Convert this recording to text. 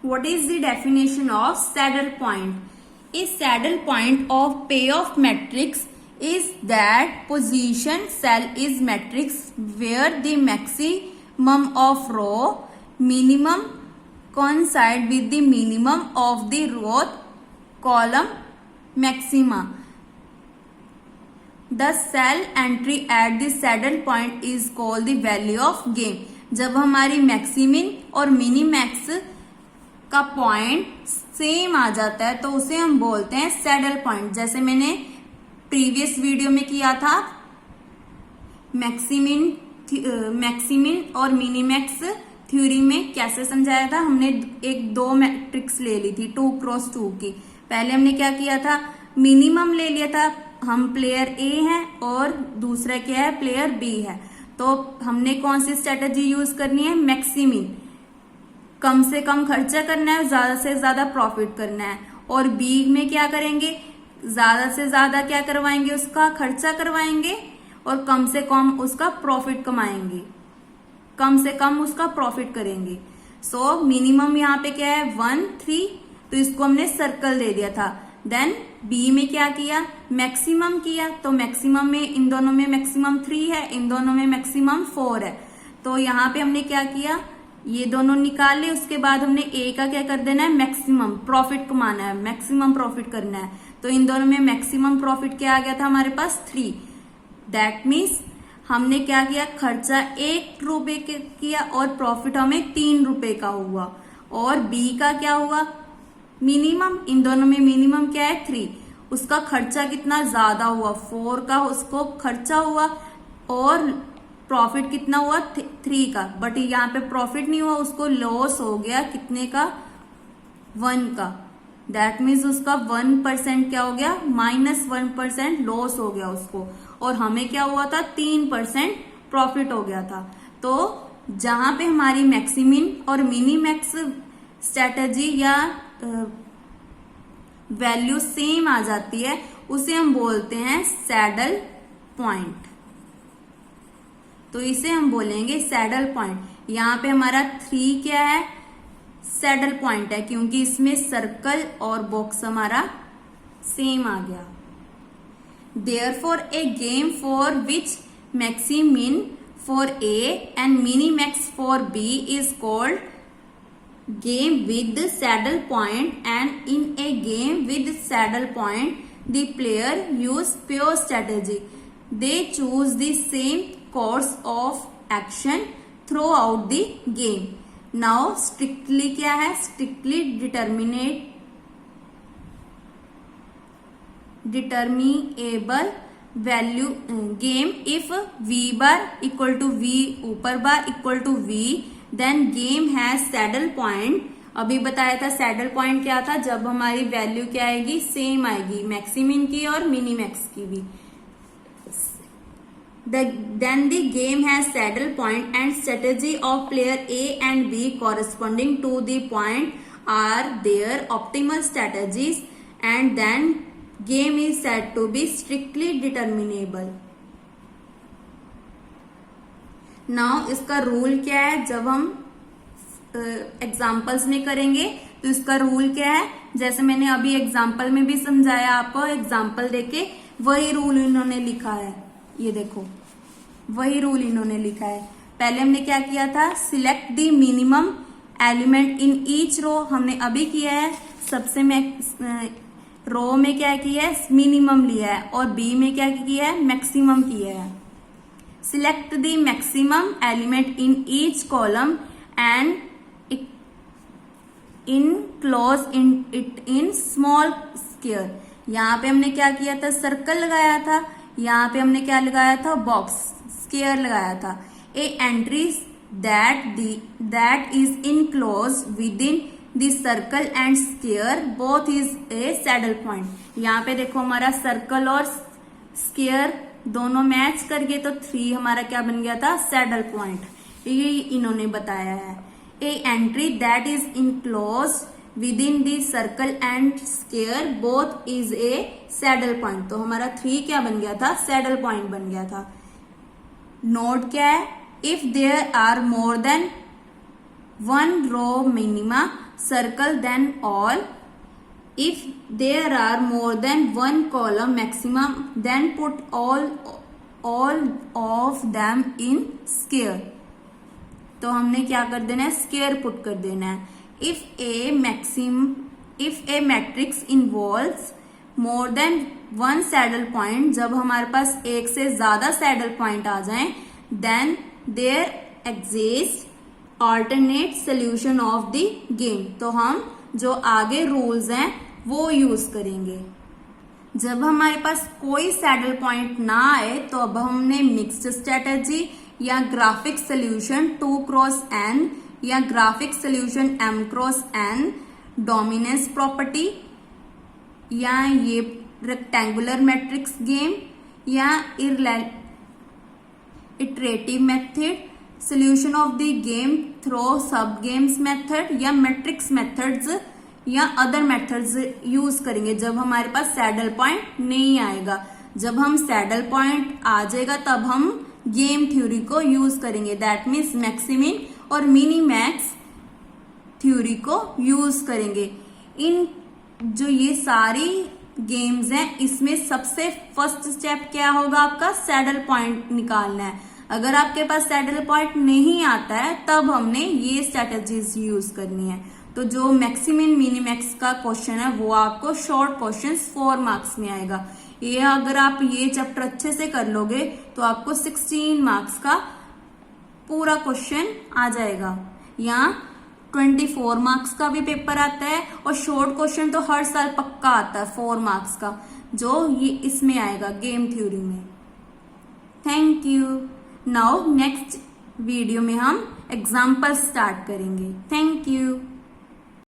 What is the definition of saddle point? A saddle point of payoff matrix is that position cell is matrix where the maximum of row minimum coincide with the minimum of the row column maxima. The cell entry at the saddle point is called the value of game. जब हमारी maximin और mini max का point same आ जाता है तो उसे हम बोलते हैं सैडल पॉइंट। जैसे मैंने प्रीवियस वीडियो में किया था, मैक्सिमिन और मिनीमैक्स थ्योरी में कैसे समझाया था। हमने एक दो मैट्रिक्स ले ली थी 2x2 की। पहले हमने क्या किया था, मिनिमम ले लिया था, हम प्लेयर ए हैं और दूसरा क्या है, प्लेयर बी है। तो हमने कौन सी स्ट्रेटेजी यूज करनी है, मैक्सिमिन, कम से कम खर्चा करना है, ज्यादा से ज्यादा प्रॉफिट करना है। और बी में क्या करेंगे, ज्यादा से ज्यादा क्या करवाएंगे, उसका खर्चा करवाएंगे और कम से कम उसका प्रॉफिट कमाएंगे, कम से कम उसका प्रॉफिट करेंगे। सो मिनिमम यहाँ पे क्या है 1 3, तो इसको हमने सर्कल दे दिया था। देन बी में क्या किया, मैक्सिमम किया, तो मैक्सिमम में इन दोनों में मैक्सिमम 3 है, इन दोनों में मैक्सिमम 4 है। तो यहाँ पे हमने क्या किया, ये दोनों निकाल ले, उसके बाद हमने ए का क्या कर देना है, मैक्सिमम प्रॉफिट कमाना है, मैक्सिमम प्रॉफिट करना है। तो इन दोनों में मैक्सिमम प्रॉफिट क्या आ गया था हमारे पास 3। दैट मीन्स हमने क्या किया, खर्चा 1 रुपए किया और प्रॉफिट हमें 3 रुपए का हुआ। और बी का क्या हुआ, मिनिमम, इन दोनों में मिनिमम क्या है 3, उसका खर्चा कितना ज्यादा हुआ, 4 का उसको खर्चा हुआ और प्रॉफिट कितना हुआ 3 का। बट यहाँ पे प्रॉफिट नहीं हुआ, उसको लॉस हो गया कितने का, 1 का। दैट मीन्स उसका 1% क्या हो गया, -1% लॉस हो गया उसको। और हमें क्या हुआ था, 3% प्रॉफिट हो गया था। तो जहां पे हमारी मैक्सिमिन और मिनी मैक्स स्ट्रेटेजी या वैल्यू सेम आ जाती है, उसे हम बोलते हैं सैडल पॉइंट। तो इसे हम बोलेंगे सैडल पॉइंट। यहाँ पे हमारा 3 क्या है, सैडल पॉइंट है, क्योंकि इसमें सर्कल और बॉक्स हमारा सेम आ गया। Therefore, a game for which maximin for A and minimax for B is called game with the saddle point, and in a game with saddle point, the player use pure strategy. They choose the same course of action throughout the game. Now, strictly क्या है, strictly determinable value game if v bar equal to v ऊपर बार equal to v, then game has saddle point. अभी बताया था saddle point क्या था, जब हमारी वैल्यू क्या आएगी, सेम आएगी, मैक्सिमिन की और मिनीमैक्स की भी। Then the game has saddle point and strategy of player A and B corresponding to the point are their optimal strategies, and then game is said to be strictly determinable. Now इसका rule क्या है, जब हम examples में करेंगे तो इसका rule क्या है, जैसे मैंने अभी एग्जाम्पल में भी समझाया आपको, एग्जाम्पल देके वही रूल इन्होंने लिखा है। ये देखो वही रूल इन्होंने लिखा है। पहले हमने क्या किया था, select the minimum element in each row, हमने अभी किया है। सबसे रो में क्या किया है, मिनिमम लिया है, और बी में क्या किया है, मैक्सिमम किया है। Select the maximum element in each column and enclose it in small square. यहाँ पे हमने क्या किया था, सर्कल लगाया था, यहाँ पे हमने क्या लगाया था, बॉक्स स्क्वायर लगाया था। A entry that is enclose within the circle and square both is a saddle point. यहाँ पे देखो हमारा सर्कल और स्क्वायर दोनों मैच कर गए, तो 3 हमारा क्या बन गया था, सैडल पॉइंट। ये इन्होंने बताया है। A entry that is enclose within the circle and square both is a saddle point. तो हमारा 3 क्या बन गया था, सैडल पॉइंट बन गया था। नोट क्या है, if there are more than 1 row minima circle then all. If there are more than one column maximum, then put all of them in square. तो हमने क्या कर देना है, स्क्वायर पुट कर देना है. If A matrix involves more than one saddle point, जब हमारे पास एक से ज्यादा सैडल पॉइंट आ जाएं, then there exist alternate solution of the game. तो हम जो आगे रूल्स हैं वो यूज करेंगे. जब हमारे पास कोई सैडल पॉइंट ना आए तो अब हमने मिक्स्ड स्ट्रेटेजी या ग्राफिक सोल्यूशन 2x n या graphic solution m×n, dominance property या ये रेक्टेंगुलर मैट्रिक्स गेम या iterative method, solution of the game through sub games method या मैट्रिक्स मेथड्स या अदर मेथड्स यूज करेंगे जब हमारे पास सैडल पॉइंट नहीं आएगा. जब हम सैडल पॉइंट आ जाएगा तब हम गेम थ्योरी को यूज करेंगे. दैट मीन्स मैक्सिमिन और मिनीमैक्स थ्योरी को यूज करेंगे. इन जो ये सारी गेम्स हैं इसमें सबसे फर्स्ट स्टेप क्या होगा, आपका सैडल पॉइंट निकालना है. अगर आपके पास सैडल पॉइंट नहीं आता है तब हमने ये स्ट्रेटेजीज यूज करनी है. तो जो मैक्सिमिन मिनीमैक्स का क्वेश्चन है वो आपको शॉर्ट क्वेश्चन 4 मार्क्स में आएगा. ये अगर आप ये चैप्टर अच्छे से कर लोगे तो आपको 16 मार्क्स का पूरा क्वेश्चन आ जाएगा. यहाँ 24 मार्क्स का भी पेपर आता है और शॉर्ट क्वेश्चन तो हर साल पक्का आता है 4 मार्क्स का, जो ये इसमें आएगा गेम थ्योरी में. Thank you. Now next video में हम एग्जाम्पल स्टार्ट करेंगे. Thank you.